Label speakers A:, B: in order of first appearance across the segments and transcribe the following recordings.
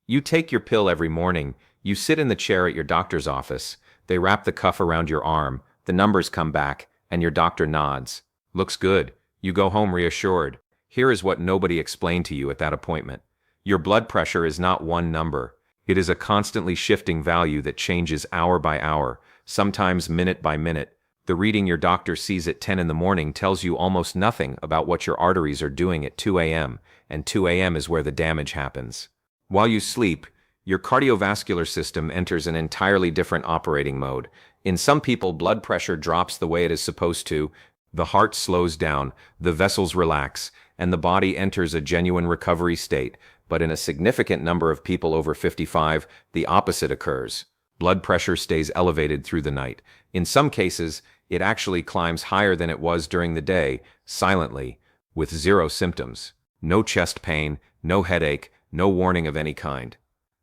A: You take your pill every morning, you sit in the chair at your doctor's office, they wrap the cuff around your arm, the numbers come back, and your doctor nods. Looks good. You go home reassured. Here is what nobody explained to you at that appointment. Your blood pressure is not one number. It is a constantly shifting value that changes hour by hour, sometimes minute by minute. The reading your doctor sees at 10 in the morning tells you almost nothing about what your arteries are doing at 2 a.m., and 2 a.m. is where the damage happens. While you sleep, your cardiovascular system enters an entirely different operating mode. In some people, blood pressure drops the way it is supposed to, the heart slows down, the vessels relax, and the body enters a genuine recovery state. But in a significant number of people over 55, the opposite occurs. Blood pressure stays elevated through the night. In some cases, it actually climbs higher than it was during the day, silently, with zero symptoms. No chest pain, no headache, no warning of any kind.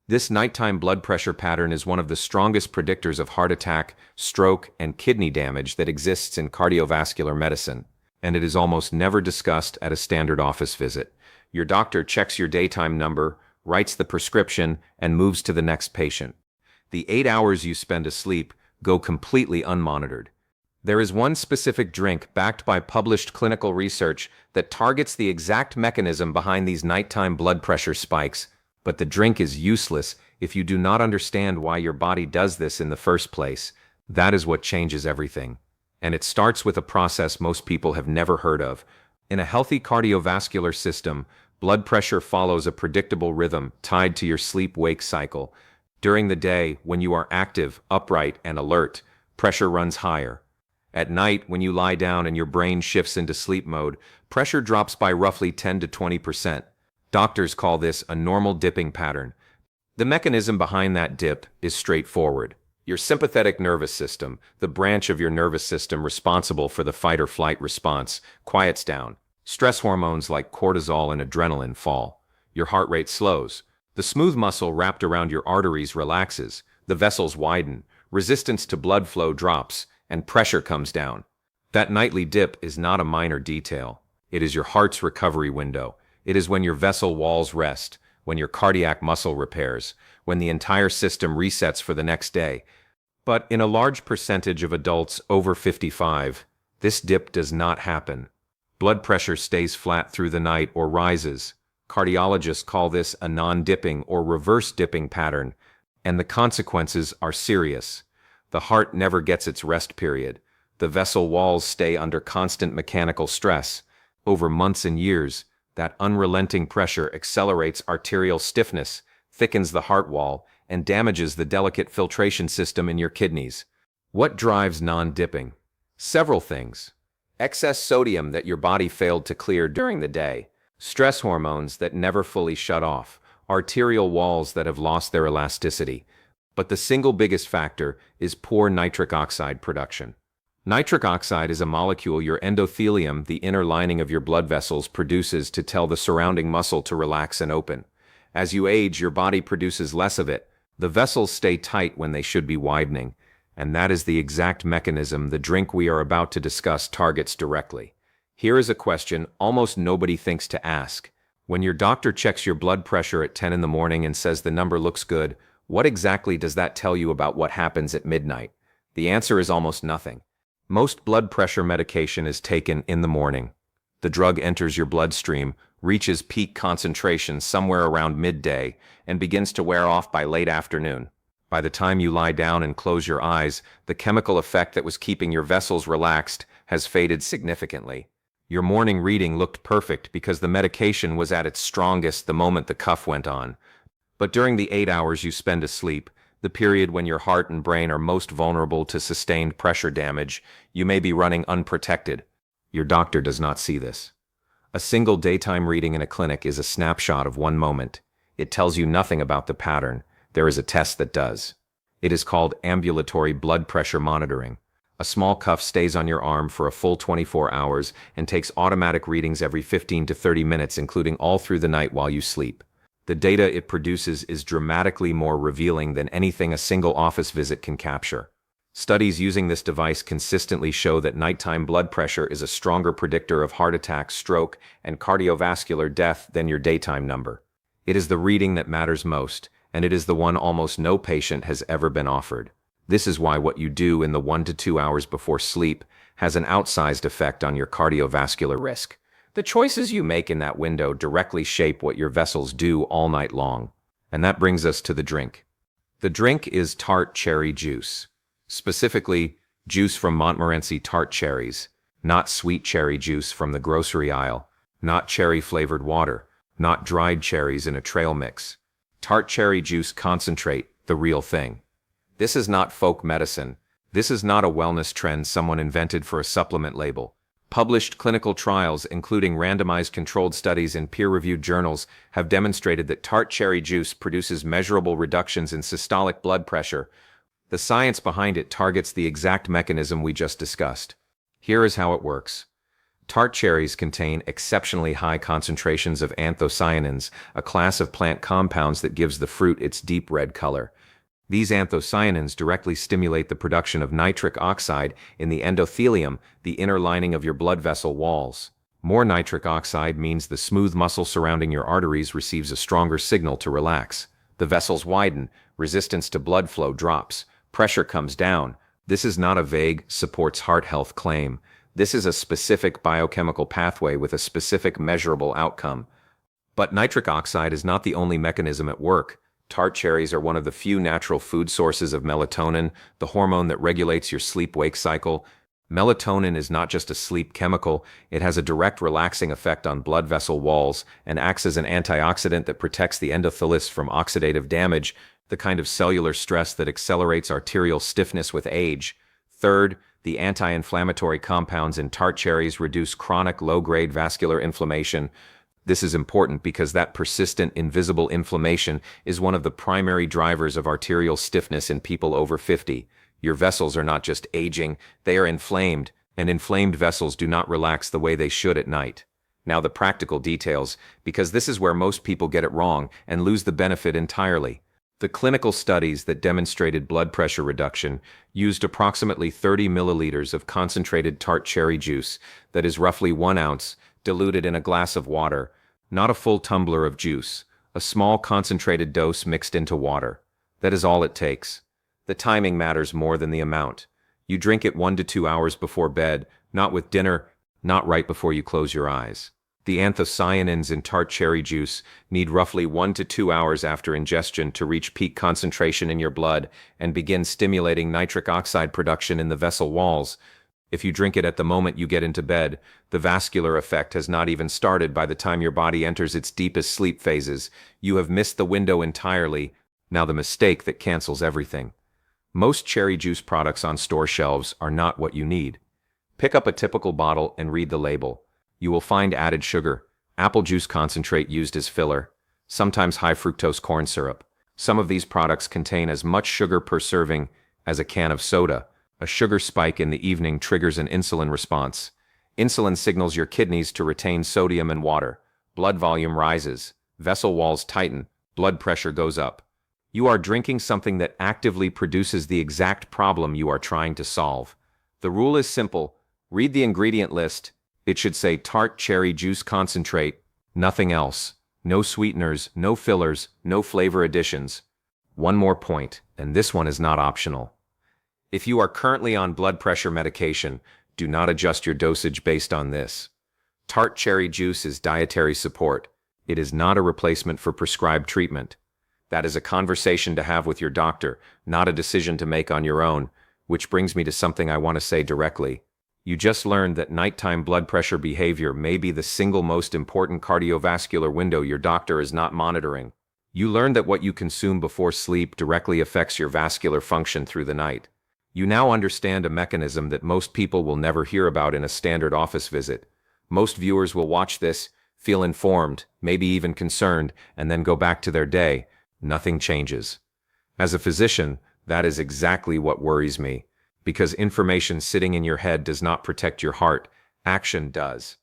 A: This nighttime blood pressure pattern is one of the strongest predictors of heart attack, stroke, and kidney damage that exists in cardiovascular medicine, and it is almost never discussed at a standard office visit. Your doctor checks your daytime number, writes the prescription, and moves to the next patient. The 8 hours you spend asleep go completely unmonitored. There is one specific drink backed by published clinical research that targets the exact mechanism behind these nighttime blood pressure spikes, but the drink is useless if you do not understand why your body does this in the first place. That is what changes everything. And it starts with a process most people have never heard of. In a healthy cardiovascular system, blood pressure follows a predictable rhythm tied to your sleep-wake cycle. During the day, when you are active, upright, and alert, pressure runs higher. At night, when you lie down and your brain shifts into sleep mode, pressure drops by roughly 10 to 20%. Doctors call this a normal dipping pattern. The mechanism behind that dip is straightforward. Your sympathetic nervous system, the branch of your nervous system responsible for the fight-or-flight response, quiets down. Stress hormones like cortisol and adrenaline fall. Your heart rate slows. The smooth muscle wrapped around your arteries relaxes. The vessels widen. Resistance to blood flow drops, and pressure comes down. That nightly dip is not a minor detail. It is your heart's recovery window. It is when your vessel walls rest, when your cardiac muscle repairs, when the entire system resets for the next day. But in a large percentage of adults over 55, this dip does not happen. Blood pressure stays flat through the night or rises. Cardiologists call this a non-dipping or reverse dipping pattern, and the consequences are serious. The heart never gets its rest period. The vessel walls stay under constant mechanical stress. Over months and years, that unrelenting pressure accelerates arterial stiffness, thickens the heart wall, and damages the delicate filtration system in your kidneys. What drives non-dipping? Several things. Excess sodium that your body failed to clear during the day, stress hormones that never fully shut off, arterial walls that have lost their elasticity. But the single biggest factor is poor nitric oxide production. Nitric oxide is a molecule your endothelium, the inner lining of your blood vessels, produces to tell the surrounding muscle to relax and open. As you age, your body produces less of it. The vessels stay tight when they should be widening, and that is the exact mechanism the drink we are about to discuss targets directly. Here is a question almost nobody thinks to ask. When your doctor checks your blood pressure at 10 in the morning and says the number looks good, what exactly does that tell you about what happens at midnight? The answer is almost nothing. Most blood pressure medication is taken in the morning. The drug enters your bloodstream, reaches peak concentration somewhere around midday, and begins to wear off by late afternoon. By the time you lie down and close your eyes, the chemical effect that was keeping your vessels relaxed has faded significantly. Your morning reading looked perfect because the medication was at its strongest the moment the cuff went on. But during the 8 hours you spend asleep, the period when your heart and brain are most vulnerable to sustained pressure damage, you may be running unprotected. Your doctor does not see this. A single daytime reading in a clinic is a snapshot of one moment. It tells you nothing about the pattern. There is a test that does. It is called ambulatory blood pressure monitoring. A small cuff stays on your arm for a full 24 hours and takes automatic readings every 15 to 30 minutes, including all through the night while you sleep. The data it produces is dramatically more revealing than anything a single office visit can capture. Studies using this device consistently show that nighttime blood pressure is a stronger predictor of heart attack, stroke, and cardiovascular death than your daytime number. It is the reading that matters most, and it is the one almost no patient has ever been offered. This is why what you do in the 1 to 2 hours before sleep has an outsized effect on your cardiovascular risk. The choices you make in that window directly shape what your vessels do all night long. And that brings us to the drink. The drink is tart cherry juice. Specifically, juice from Montmorency tart cherries, not sweet cherry juice from the grocery aisle, not cherry-flavored water, not dried cherries in a trail mix. Tart cherry juice concentrate, the real thing. This is not folk medicine. This is not a wellness trend someone invented for a supplement label. Published clinical trials, including randomized controlled studies in peer-reviewed journals, have demonstrated that tart cherry juice produces measurable reductions in systolic blood pressure. The science behind it targets the exact mechanism we just discussed. Here is how it works. Tart cherries contain exceptionally high concentrations of anthocyanins, a class of plant compounds that gives the fruit its deep red color. These anthocyanins directly stimulate the production of nitric oxide in the endothelium, the inner lining of your blood vessel walls. More nitric oxide means the smooth muscle surrounding your arteries receives a stronger signal to relax. The vessels widen, resistance to blood flow drops, pressure comes down. This is not a vague, supports heart health claim. This is a specific biochemical pathway with a specific measurable outcome. But nitric oxide is not the only mechanism at work. Tart cherries are one of the few natural food sources of melatonin, the hormone that regulates your sleep-wake cycle. Melatonin is not just a sleep chemical, it has a direct relaxing effect on blood vessel walls and acts as an antioxidant that protects the endothelius from oxidative damage, the kind of cellular stress that accelerates arterial stiffness with age. Third, the anti-inflammatory compounds in tart cherries reduce chronic low-grade vascular inflammation. This is important because that persistent, invisible inflammation is one of the primary drivers of arterial stiffness in people over 50. Your vessels are not just aging, they are inflamed, and inflamed vessels do not relax the way they should at night. Now the practical details, because this is where most people get it wrong and lose the benefit entirely. The clinical studies that demonstrated blood pressure reduction used approximately 30 milliliters of concentrated tart cherry juice, that is roughly 1 ounce, diluted in a glass of water, not a full tumbler of juice, a small concentrated dose mixed into water. That is all it takes. The timing matters more than the amount. You drink it 1 to 2 hours before bed, not with dinner, not right before you close your eyes. The anthocyanins in tart cherry juice need roughly 1 to 2 hours after ingestion to reach peak concentration in your blood and begin stimulating nitric oxide production in the vessel walls. If you drink it at the moment you get into bed, the vascular effect has not even started by the time your body enters its deepest sleep phases. You have missed the window entirely. Now the mistake that cancels everything. Most cherry juice products on store shelves are not what you need. Pick up a typical bottle and read the label. You will find added sugar, apple juice concentrate used as filler, sometimes high fructose corn syrup. Some of these products contain as much sugar per serving as a can of soda. A sugar spike in the evening triggers an insulin response. Insulin signals your kidneys to retain sodium and water. Blood volume rises, vessel walls tighten, blood pressure goes up. You are drinking something that actively produces the exact problem you are trying to solve. The rule is simple. Read the ingredient list. It should say tart cherry juice concentrate, nothing else. No sweeteners, no fillers, no flavor additions. One more point, and this one is not optional. If you are currently on blood pressure medication, do not adjust your dosage based on this. Tart cherry juice is dietary support. It is not a replacement for prescribed treatment. That is a conversation to have with your doctor, not a decision to make on your own, which brings me to something I want to say directly. You just learned that nighttime blood pressure behavior may be the single most important cardiovascular window your doctor is not monitoring. You learned that what you consume before sleep directly affects your vascular function through the night. You now understand a mechanism that most people will never hear about in a standard office visit. Most viewers will watch this, feel informed, maybe even concerned, and then go back to their day. Nothing changes. As a physician, that is exactly what worries me, because information sitting in your head does not protect your heart, action does.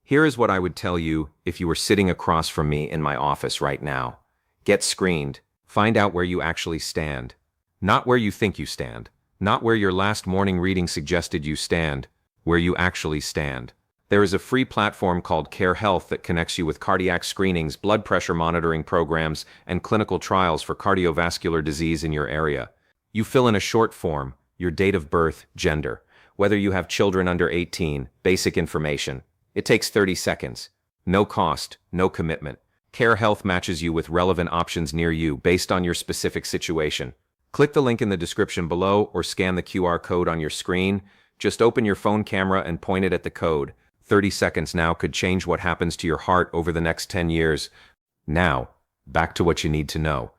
A: Here is what I would tell you if you were sitting across from me in my office right now. Get screened. Find out where you actually stand. Not where you think you stand. Not where your last morning reading suggested you stand. Where you actually stand. There is a free platform called Care Health that connects you with cardiac screenings, blood pressure monitoring programs, and clinical trials for cardiovascular disease in your area. You fill in a short form, your date of birth, gender, whether you have children under 18, basic information. It takes 30 seconds. No cost, no commitment. Care Health matches you with relevant options near you based on your specific situation. Click the link in the description below or scan the QR code on your screen. Just open your phone camera and point it at the code. 30 seconds now could change what happens to your heart over the next 10 years. Now, back to what you need to know.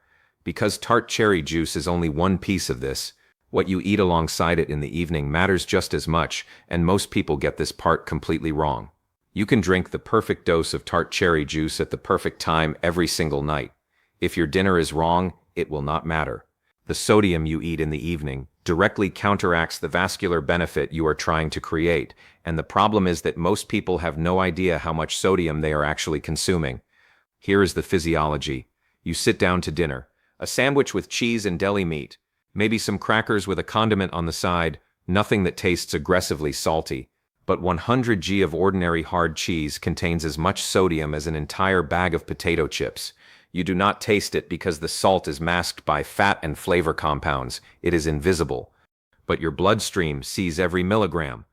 A: Because tart cherry juice is only one piece of this, what you eat alongside it in the evening matters just as much, and most people get this part completely wrong. You can drink the perfect dose of tart cherry juice at the perfect time every single night. If your dinner is wrong, it will not matter. The sodium you eat in the evening directly counteracts the vascular benefit you are trying to create, and the problem is that most people have no idea how much sodium they are actually consuming. Here is the physiology. You sit down to dinner, a sandwich with cheese and deli meat, maybe some crackers with a condiment on the side, nothing that tastes aggressively salty. But 100 g of ordinary hard cheese contains as much sodium as an entire bag of potato chips. You do not taste it because the salt is masked by fat and flavor compounds. It is invisible. But your bloodstream sees every milligram.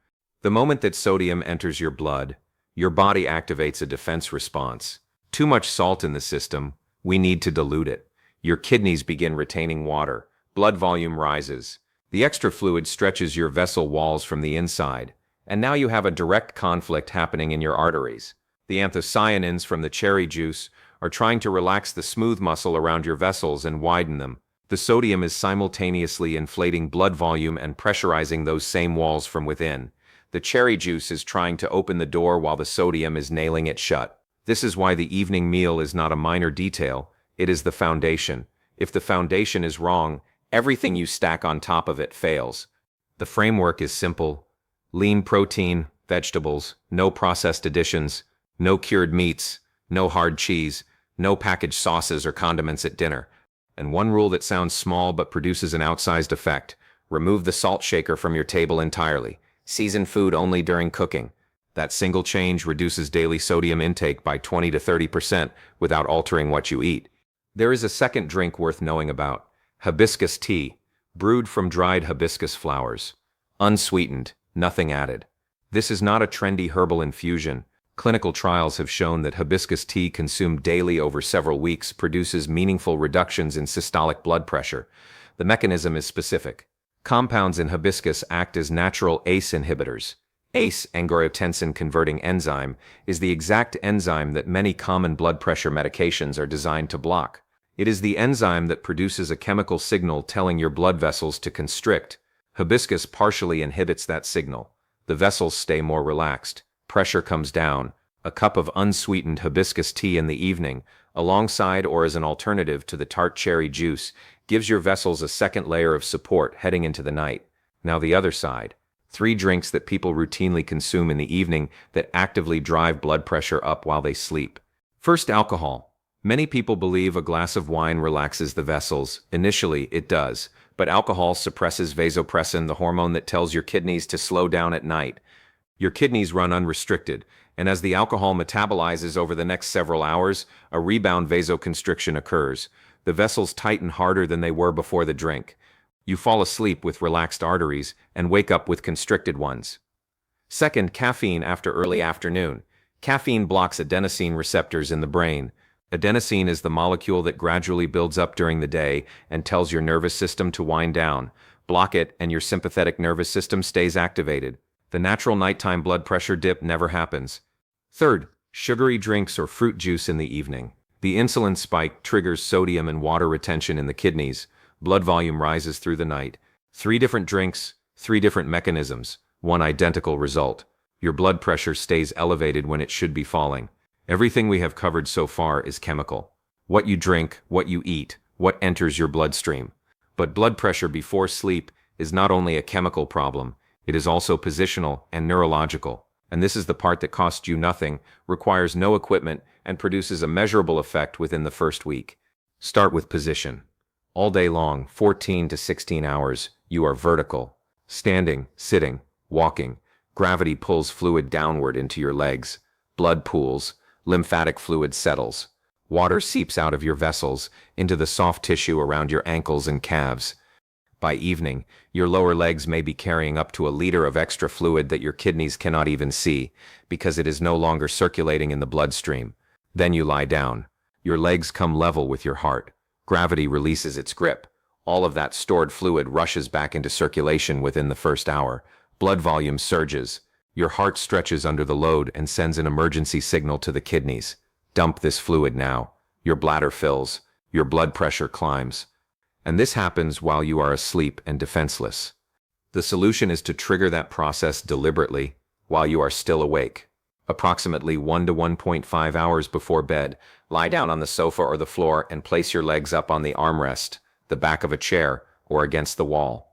A: The moment that sodium enters your blood, your body activates a defense response. Too much salt in the system, we need to dilute it. Your kidneys begin retaining water. Blood volume rises. The extra fluid stretches your vessel walls from the inside. And now you have a direct conflict happening in your arteries. The anthocyanins from the cherry juice are trying to relax the smooth muscle around your vessels and widen them. The sodium is simultaneously inflating blood volume and pressurizing those same walls from within. The cherry juice is trying to open the door while the sodium is nailing it shut. This is why the evening meal is not a minor detail, it is the foundation. If the foundation is wrong, everything you stack on top of it fails. The framework is simple. Lean protein, vegetables, no processed additions, no cured meats, no hard cheese, no packaged sauces or condiments at dinner. And one rule that sounds small but produces an outsized effect: remove the salt shaker from your table entirely. Season food only during cooking. That single change reduces daily sodium intake by 20 to 30% without altering what you eat. There is a second drink worth knowing about: hibiscus tea, brewed from dried hibiscus flowers. Unsweetened, nothing added. This is not a trendy herbal infusion. Clinical trials have shown that hibiscus tea consumed daily over several weeks produces meaningful reductions in systolic blood pressure. The mechanism is specific. Compounds in hibiscus act as natural ACE inhibitors. ACE, angiotensin-converting enzyme, is the exact enzyme that many common blood pressure medications are designed to block. It is the enzyme that produces a chemical signal telling your blood vessels to constrict. Hibiscus partially inhibits that signal. The vessels stay more relaxed. Pressure comes down. A cup of unsweetened hibiscus tea in the evening, alongside or as an alternative to the tart cherry juice, gives your vessels a second layer of support heading into the night. Now the other side. 3 drinks that people routinely consume in the evening that actively drive blood pressure up while they sleep. First, alcohol. Many people believe a glass of wine relaxes the vessels. Initially, it does, but alcohol suppresses vasopressin, the hormone that tells your kidneys to slow down at night. Your kidneys run unrestricted, and as the alcohol metabolizes over the next several hours, a rebound vasoconstriction occurs. The vessels tighten harder than they were before the drink. You fall asleep with relaxed arteries and wake up with constricted ones. Second, caffeine after early afternoon. Caffeine blocks adenosine receptors in the brain. Adenosine is the molecule that gradually builds up during the day and tells your nervous system to wind down. Block it, and your sympathetic nervous system stays activated. The natural nighttime blood pressure dip never happens. Third, sugary drinks or fruit juice in the evening. The insulin spike triggers sodium and water retention in the kidneys. Blood volume rises through the night. 3 different drinks, 3 different mechanisms, one identical result. Your blood pressure stays elevated when it should be falling. Everything we have covered so far is chemical. What you drink, what you eat, what enters your bloodstream. But blood pressure before sleep is not only a chemical problem, it is also positional and neurological. And this is the part that costs you nothing, requires no equipment, and produces a measurable effect within the first week. Start with position. All day long, 14 to 16 hours, you are vertical. Standing, sitting, walking. Gravity pulls fluid downward into your legs. Blood pools, lymphatic fluid settles. Water seeps out of your vessels into the soft tissue around your ankles and calves. By evening, your lower legs may be carrying up to a liter of extra fluid that your kidneys cannot even see because it is no longer circulating in the bloodstream. Then you lie down. Your legs come level with your heart. Gravity releases its grip. All of that stored fluid rushes back into circulation within the first hour. Blood volume surges. Your heart stretches under the load and sends an emergency signal to the kidneys. Dump this fluid now. Your bladder fills. Your blood pressure climbs. And this happens while you are asleep and defenseless. The solution is to trigger that process deliberately while you are still awake. Approximately 1 to 1.5 hours before bed, lie down on the sofa or the floor and place your legs up on the armrest, the back of a chair, or against the wall.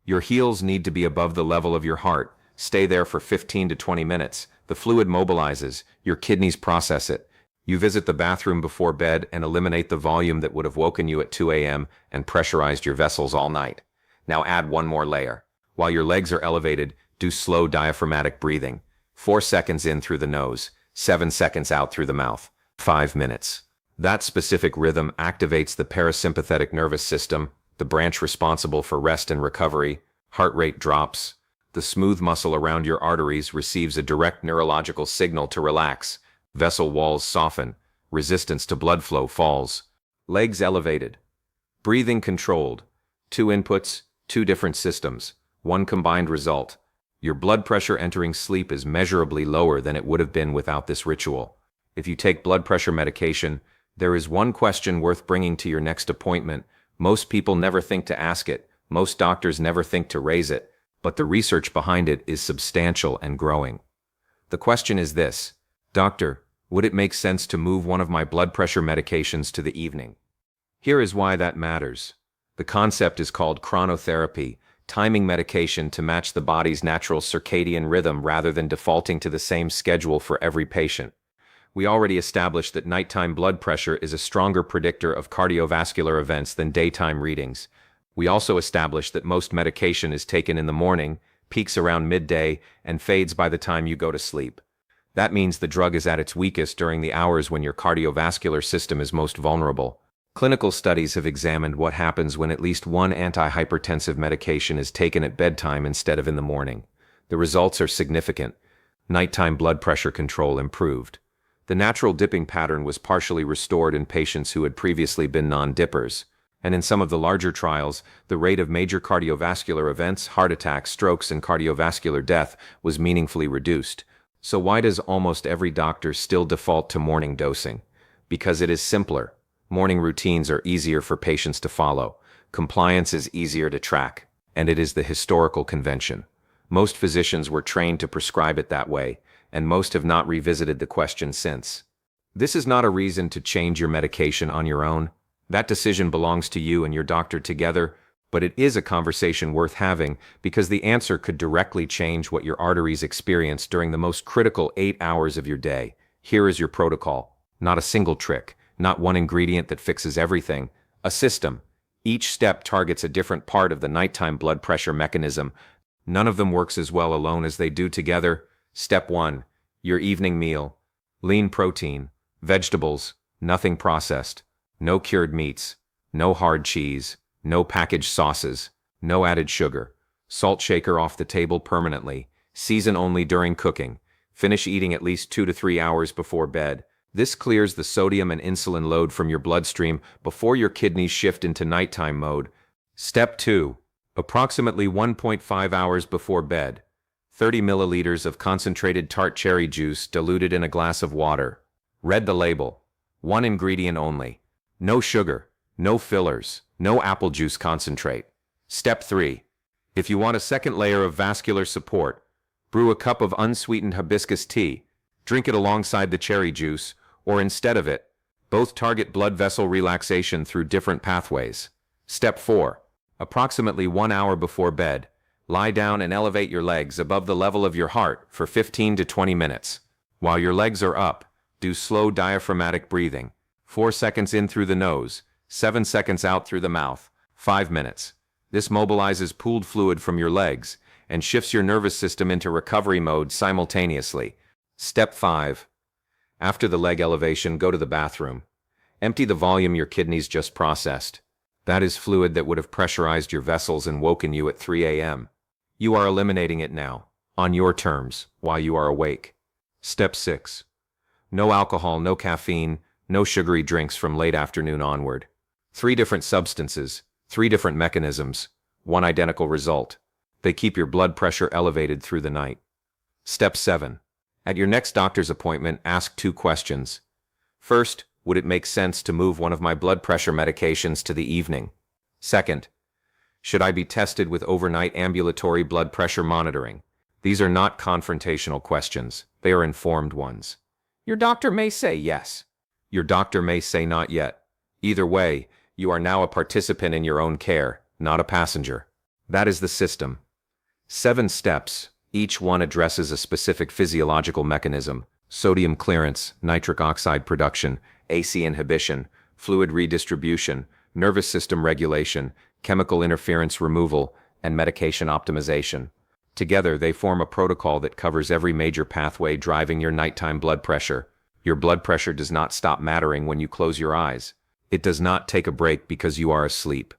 A: Your heels need to be above the level of your heart. Stay there for 15 to 20 minutes. The fluid mobilizes. Your kidneys process it. You visit the bathroom before bed and eliminate the volume that would have woken you at 2 a.m. and pressurized your vessels all night. Now add one more layer. While your legs are elevated, do slow diaphragmatic breathing. 4 seconds in through the nose, 7 seconds out through the mouth. 5 minutes. That specific rhythm activates the parasympathetic nervous system, the branch responsible for rest and recovery. Heart rate drops. The smooth muscle around your arteries receives a direct neurological signal to relax. Vessel walls soften. Resistance to blood flow falls. Legs elevated. Breathing controlled. 2 inputs, 2 different systems. 1 combined result. Your blood pressure entering sleep is measurably lower than it would have been without this ritual. If you take blood pressure medication, there is one question worth bringing to your next appointment. Most people never think to ask it. Most doctors never think to raise it. But the research behind it is substantial and growing. The question is this: Doctor, would it make sense to move one of my blood pressure medications to the evening? Here is why that matters. The concept is called chronotherapy, timing medication to match the body's natural circadian rhythm rather than defaulting to the same schedule for every patient. We already established that nighttime blood pressure is a stronger predictor of cardiovascular events than daytime readings. We also established that most medication is taken in the morning, peaks around midday, and fades by the time you go to sleep. That means the drug is at its weakest during the hours when your cardiovascular system is most vulnerable. Clinical studies have examined what happens when at least one antihypertensive medication is taken at bedtime instead of in the morning. The results are significant. Nighttime blood pressure control improved. The natural dipping pattern was partially restored in patients who had previously been non-dippers. And in some of the larger trials, the rate of major cardiovascular events, heart attacks, strokes, and cardiovascular death was meaningfully reduced. So why does almost every doctor still default to morning dosing? Because it is simpler. Morning routines are easier for patients to follow. Compliance is easier to track. And it is the historical convention. Most physicians were trained to prescribe it that way, and most have not revisited the question since. This is not a reason to change your medication on your own. That decision belongs to you and your doctor together, but it is a conversation worth having because the answer could directly change what your arteries experience during the most critical 8 hours of your day. Here is your protocol. Not a single trick, not one ingredient that fixes everything. A system. Each step targets a different part of the nighttime blood pressure mechanism. None of them works as well alone as they do together. Step 1. Your evening meal. Lean protein, vegetables, nothing processed, no cured meats, no hard cheese, no packaged sauces, no added sugar. Salt shaker off the table permanently. Season only during cooking. Finish eating at least 2 to 3 hours before bed. This clears the sodium and insulin load from your bloodstream before your kidneys shift into nighttime mode. Step 2. Approximately 1.5 hours before bed. 30 milliliters of concentrated tart cherry juice diluted in a glass of water. Read the label. 1 ingredient only. No sugar, no fillers, no apple juice concentrate. Step 3. If you want a second layer of vascular support, brew a cup of unsweetened hibiscus tea. Drink it alongside the cherry juice, or instead of it. Both target blood vessel relaxation through different pathways. Step 4. Approximately 1 hour before bed, lie down and elevate your legs above the level of your heart for 15 to 20 minutes. While your legs are up, do slow diaphragmatic breathing. 4 seconds in through the nose, 7 seconds out through the mouth. 5 minutes. This mobilizes pooled fluid from your legs and shifts your nervous system into recovery mode simultaneously. Step 5. After the leg elevation, go to the bathroom. Empty the volume your kidneys just processed. That is fluid that would have pressurized your vessels and woken you at 3 a.m. You are eliminating it now, on your terms, while you are awake. Step 6. No alcohol, no caffeine, no sugary drinks from late afternoon onward. 3 different substances, 3 different mechanisms, 1 identical result. They keep your blood pressure elevated through the night. Step 7. At your next doctor's appointment, ask 2 questions. First, would it make sense to move one of my blood pressure medications to the evening? Second, should I be tested with overnight ambulatory blood pressure monitoring? These are not confrontational questions. They are informed ones. Your doctor may say yes. Your doctor may say not yet. Either way, you are now a participant in your own care, not a passenger. That is the system. 7 steps. Each one addresses a specific physiological mechanism: sodium clearance, nitric oxide production, AC inhibition, fluid redistribution, nervous system regulation, chemical interference removal, and medication optimization. Together, they form a protocol that covers every major pathway driving your nighttime blood pressure. Your blood pressure does not stop mattering when you close your eyes. It does not take a break because you are asleep.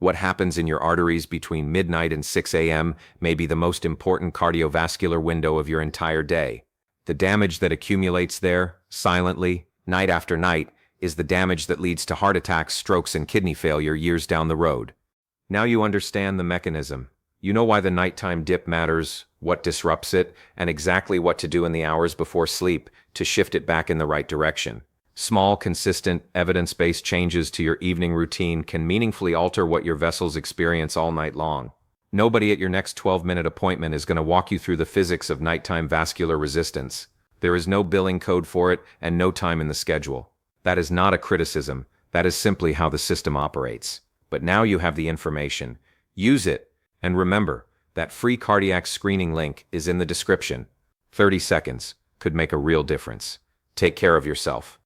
A: What happens in your arteries between midnight and 6 a.m. may be the most important cardiovascular window of your entire day. The damage that accumulates there, silently, night after night, is the damage that leads to heart attacks, strokes, and kidney failure years down the road. Now you understand the mechanism. You know why the nighttime dip matters, what disrupts it, and exactly what to do in the hours before sleep to shift it back in the right direction. Small, consistent, evidence-based changes to your evening routine can meaningfully alter what your vessels experience all night long. Nobody at your next 12-minute appointment is going to walk you through the physics of nighttime vascular resistance. There is no billing code for it and no time in the schedule. That is not a criticism. That is simply how the system operates. But now you have the information. Use it. And remember, that free cardiac screening link is in the description. 30 seconds could make a real difference. Take care of yourself.